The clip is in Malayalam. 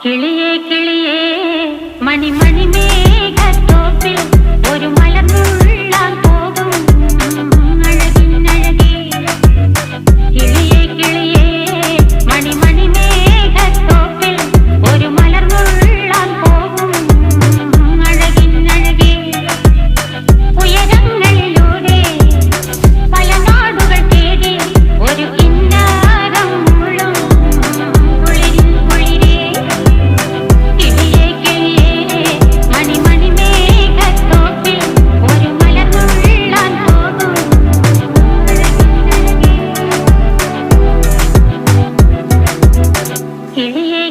കിളിയേ കിളിയേ മണിമണി മേഘത്തോപ്പിൽ ഒരു മലർന്നുള്ളാൻ പോകും അഴകിനഴകേ. കിളിയേ കിളിയേ മണിമണി മേഘത്തോപ്പിൽ ഒരു മലർന്നുള്ളാൻ പോകും അഴകിനഴകേ. ഉയരങ്ങളിലൂടെ പല നാടുകൾ തേടി ഒരു കിന്നാരം മുള്ളും കുളിരിൻ കുളിരേ. കിളിയേ കിളിയേ മണിമണി മേഘത്തോപ്പിൽ ഒരു മലർന്നുള്ളാൻ പോകും അഴകിനഴകേ. കിളിയേ